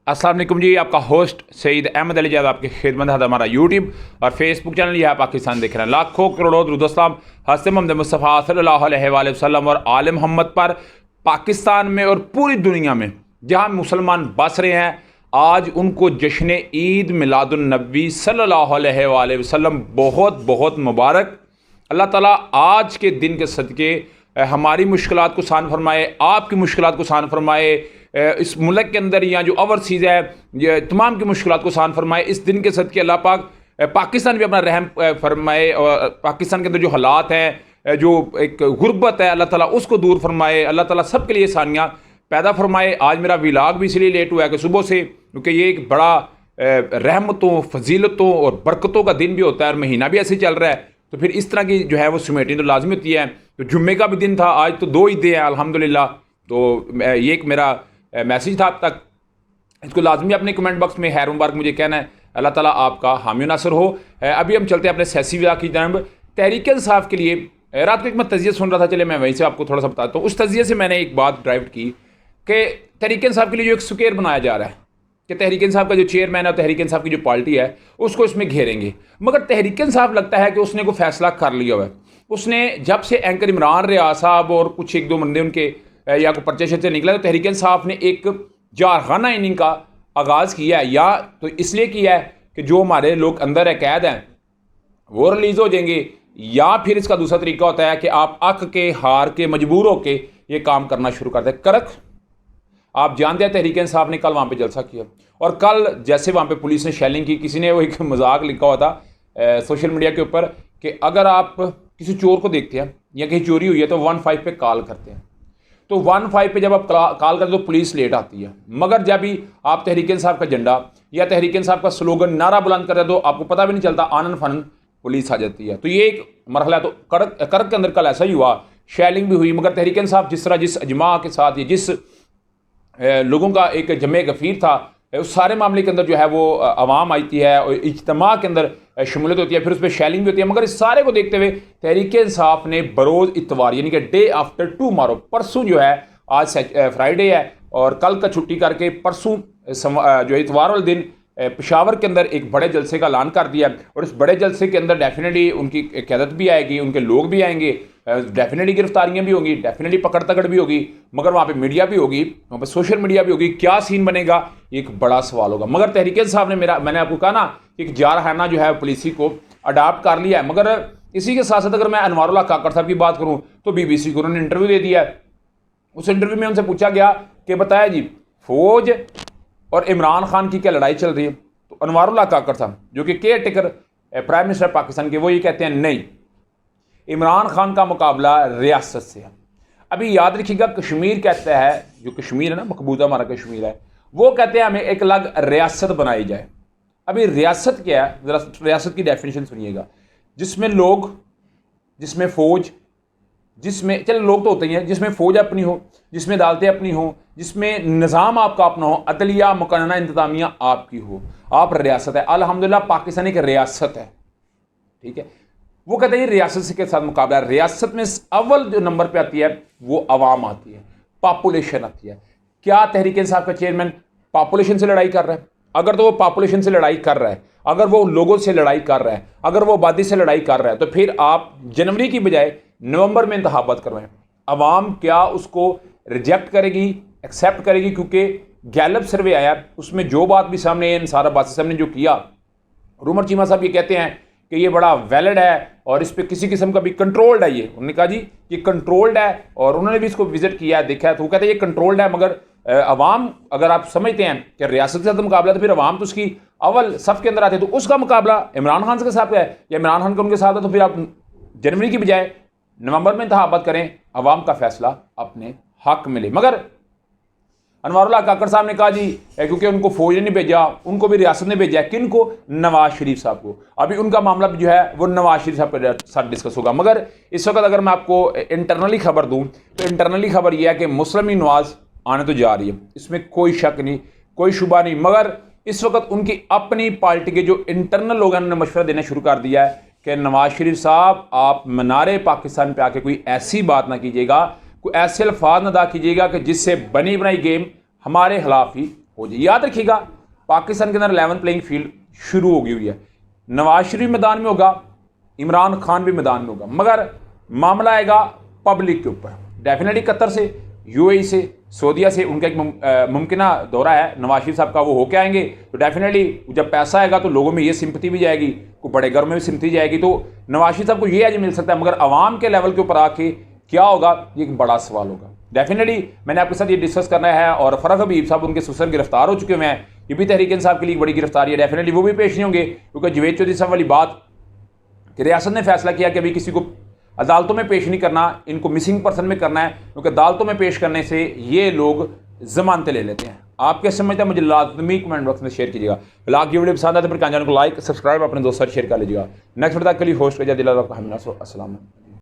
अस्सलाम वालेकुम जी, आपका होस्ट सईद अहमद अली जाद आपकी खिदमत है। हमारा यूट्यूब और फेसबुक चैनल यह पाकिस्तान देख रहे हैं। लाखों करोड़ों दुरूद-ओ-सलाम हज़रत मोहम्मद मुस्तफ़ा सल्लल्लाहु अलैहि वसल्लम और आले मोहम्मद पर पाकिस्तान में और पूरी दुनिया में जहाँ मुसलमान बस रहे हैं, आज उनको जश्न ईद मिलादुन्नबी सल्लल्लाहु अलैहि वसल्लम बहुत बहुत मुबारक। अल्लाह ताला आज के दिन के सदक़े हमारी मुश्किलात को आसान फरमाए, आपकी मुश्किलात को आसान फरमाए, इस मुल्क के अंदर या जो ओवरसीज़ है ये तमाम की मुश्किलात को आसान फरमाए। इस दिन के सदक़े अल्लाह पाक पाकिस्तान भी अपना रहम फरमाए और पाकिस्तान के अंदर जो हालात हैं, जो एक गुर्बत है, अल्लाह ताला उसको दूर फरमाए। अल्लाह ताला सब के लिए आसानियाँ पैदा फरमाए। आज मेरा व्लॉग भी इसलिए लेट हुआ है कि सुबह से, क्योंकि ये एक बड़ा रहमतों, फजीलतों और बरकतों का दिन भी होता है और महीना भी ऐसे चल रहा है, तो फिर इस तरह की जो है वो समेटनी तो लाजमी होती है। तो जुम्मे का भी दिन था, आज तो 2 ईदें हैं अल्हम्दुलिल्लाह। तो ये एक मेरा मैसेज था आप तक, इसको लाजमी अपने कमेंट बॉक्स में खैर मुबारक मुझे कहना है। अल्लाह ताला आपका हामी नासर हो। अभी हम चलते हैं अपने सियासी विदा की जानब। तहरीक इंसाफ के लिए रात को एक मैं तजिया सुन रहा था, चले मैं वहीं से आपको थोड़ा सा बताता हूँ। उस तजिए से मैंने एक बात ड्राइव की कि तहरीक इंसाफ के लिए जो एक स्क्वायर बनाया जा रहा है कि तहरीक इंसाफ का जो चेयरमैन है और तहरीक इंसाफ की जो पार्टी है उसको इसमें घेरेंगे, मगर तहरीक इंसाफ लगता है कि उसने कोई फैसला कर लिया हुआ है। उसने जब से एंकर इमरान रियाज साहब और कुछ एक दो बंदे उनके या कोई पर्चे शर्चे निकला, तो तहरीक इंसाफ ने एक जारखाना इनिंग का आगाज़ किया है। या तो इसलिए किया है कि जो हमारे लोग अंदर है, कैद हैं, वो रिलीज़ हो जाएंगे, या फिर इसका दूसरा तरीका होता है कि आप अक के हार के मजबूर होके ये काम करना शुरू करते हैं। करक आप जानते हैं तहरीक इंसाफ ने कल वहाँ पे जलसा किया, और कल जैसे वहाँ पे पुलिस ने शेलिंग की, किसी ने वो एक मजाक लिखा हुआ था सोशल मीडिया के ऊपर कि अगर आप किसी चोर को देखते हैं या कहीं चोरी हुई है तो 15 पे कॉल करते हैं। तो 15 पे जब आप कॉल करते हो तो पुलिस लेट आती है, मगर जब भी आप तहरीक इंसाफ का झंडा या तहरीक इंसाफ का स्लोगन नारा बुलंद करते हो तो आपको पता भी नहीं चलता, आनन फनन पुलिस आ जाती है। तो ये एक मरहला है। तो करक के अंदर कल ऐसा ही हुआ, शेलिंग भी हुई, मगर तहरीक इंसाफ जिस तरह जिस अजमा के साथ या जिस लोगों का एक जमे गफ़ीर था, उस सारे मामले के अंदर जो है वो आवाम आती है और इज्तिमा के अंदर शमूलियत होती है, फिर उस पर शेलिंग भी होती है। मगर इस सारे को देखते हुए तहरीक इंसाफ ने बरोज़ इतवार यानी कि डे आफ्टर टुमारो, परसों जो है, आज फ्राइडे है और कल का छुट्टी करके परसों जो इतवार वाले दिन पेशावर के अंदर एक बड़े जलसे का ऐलान कर दिया। और इस बड़े जलसे के अंदर डेफिनेटली उनकी क़यादत भी आएगी, उनके लोग भी आएंगे, डेफिनेटली गिरफ्तारियां भी होंगी, डेफिनेटली पकड़ तकड़ भी होगी, मगर वहाँ पे मीडिया भी होगी, वहाँ पे सोशल मीडिया भी होगी। क्या सीन बनेगा एक बड़ा सवाल होगा। मगर तहरीक इंसाफ ने मैंने आपको कहा ना कि एक जारखाना जो है पुलिसी को अडाप्ट कर लिया है। मगर इसी के साथ साथ अगर मैं अनवारुल्लाह काकड़ साहब की बात करूँ तो BBC को उन्होंने इंटरव्यू दे दिया है। उस इंटरव्यू में उनसे पूछा गया कि बताया जी फौज और इमरान खान की क्या लड़ाई चल रही है, तो अनवारुल्लाह काकड़ साहब जो कि care taker prime minister Pakistan के, वो ये कहते हैं नहीं, इमरान खान का मुकाबला रियासत से है। अभी याद रखिएगा, कश्मीर कहता है, जो कश्मीर है ना, मकबूजा हमारा कश्मीर है, वो कहते हैं हमें एक अलग रियासत बनाई जाए। अभी रियासत क्या है, जरा रियासत की डेफिनेशन सुनिएगा, जिसमें लोग, जिसमें फौज, जिसमें चलो लोग तो होते ही हैं, जिसमें फौज अपनी हो, जिसमें अदालतें अपनी हो, जिसमें निज़ाम आपका अपना हो, अदलिया मुकन्ना इंतजामिया आपकी हो, आप रियासत है। अल्हम्दुलिल्लाह पाकिस्तान एक रियासत है, ठीक है। वो कहते हैं रियासत से के साथ मुकाबला, रियासत में अव्वल जो नंबर पे आती है वो अवाम आती है, पॉपुलेशन आती है। क्या तहरीक इंसाफ का चेयरमैन पॉपुलेशन से लड़ाई कर रहा है? अगर तो वो पॉपुलेशन से लड़ाई कर रहा है, अगर वो लोगों से लड़ाई कर रहा है, अगर वो आबादी से लड़ाई कर रहा है, तो फिर आप जनवरी की बजाय नवंबर में इंतखाबात करवाएं। अवाम क्या उसको रिजेक्ट करेगी, एक्सेप्ट करेगी? क्योंकि गैलप सर्वे आया, उसमें जो बात भी सामने है, सारा बात साहब ने जो किया, रूमर चीमा साहब ये कहते हैं कि ये बड़ा वैलिड है और इस पर किसी किस्म का भी कंट्रोल्ड है। ये उन्होंने कहा जी ये कंट्रोल्ड है, और उन्होंने भी इसको विजिट किया है, देखा है, तो वो कहते हैं ये कंट्रोल्ड है। मगर अवाम, अगर आप समझते हैं कि रियासत के साथ मुकाबला, तो फिर अवाम तो उसकी अव्वल सफ के अंदर आते हैं, तो उसका मुकाबला इमरान खान के साथ है या इमरान खान का उनके साथ है, तो फिर आप जनवरी की बजाय नवंबर में इंतखाबात करें, अवाम का फैसला अपने हक में ले। मगर अनवारुल्लाह काकड़ साहब ने कहा जी क्योंकि उनको फौज ने नहीं भेजा, उनको भी रियासत ने भेजा है। किन को? नवाज शरीफ साहब को। अभी उनका मामला भी जो है वो नवाज शरीफ साहब के साथ डिस्कस होगा। मगर इस वक्त अगर मैं आपको इंटरनली खबर दूं तो इंटरनली खबर यह है कि मुस्लिम नवाज आने तो जा रही है, इसमें कोई शक नहीं, कोई शुबा नहीं। मगर इस वक्त उनकी अपनी पार्टी के जो इंटरनल लोग हैं उन्होंने मशवरा देना शुरू कर दिया है कि नवाज शरीफ साहब आप मनारे पाकिस्तान पे आके कोई ऐसी बात ना कीजिएगा, कोई ऐसे अल्फाज ना अदा कीजिएगा कि जिससे बनी बनाई गेम हमारे खिलाफ ही हो जाए। याद रखिएगा पाकिस्तान के अंदर 11 प्लेइंग फील्ड शुरू हो गई हुई है। नवाज शरीफ मैदान में होगा, इमरान खान भी मैदान में होगा, मगर मामला आएगा पब्लिक के ऊपर। डेफिनेटली कतर से, यूएई से, सऊदीया से उनका एक मुमकिन दौरा है नवाज शरीफ साहब का, वो होके आएंगे। तो डेफिनेटली जब पैसा आएगा तो लोगों में ये सिंपथी भी जाएगी, को बड़े घर में भी सिंपथी जाएगी, तो नवाज शरीफ साहब को ये आज मिल सकता है। मगर आवाम के लेवल के ऊपर आके क्या होगा, ये एक बड़ा सवाल होगा। डेफिनेटली मैंने आपके साथ ये डिस्कस करना है। और फरह हबीब साहब उनके ससुर गिरफ्तार हो चुके हुए हैं, ये भी तहरीक इंसाफ के लिए बड़ी गिरफ्तारी है। डेफिनेटली वो भी पेश नहीं होंगे, क्योंकि जवेद चौधरी साहब वाली बात कि रियासत ने फैसला किया कि अभी किसी को अदालतों में पेश नहीं करना, इनको मिसिंग पर्सन में करना है, क्योंकि अदालतों में पेश करने से ये लोग जमानतें ले लेते हैं। आप क्या समझते हैं, मुझे लाजमी कमेंट बॉक्स में शेयर कीजिएगा। लाख वीडियो पसंद आते फिर चैनल को लाइक सब्सक्राइब अपने दोस्तों शेयर कर लीजिएगा। नेक्स्ट वीडियो तक के लिए होस्ट कर दिया। अस्सलाम।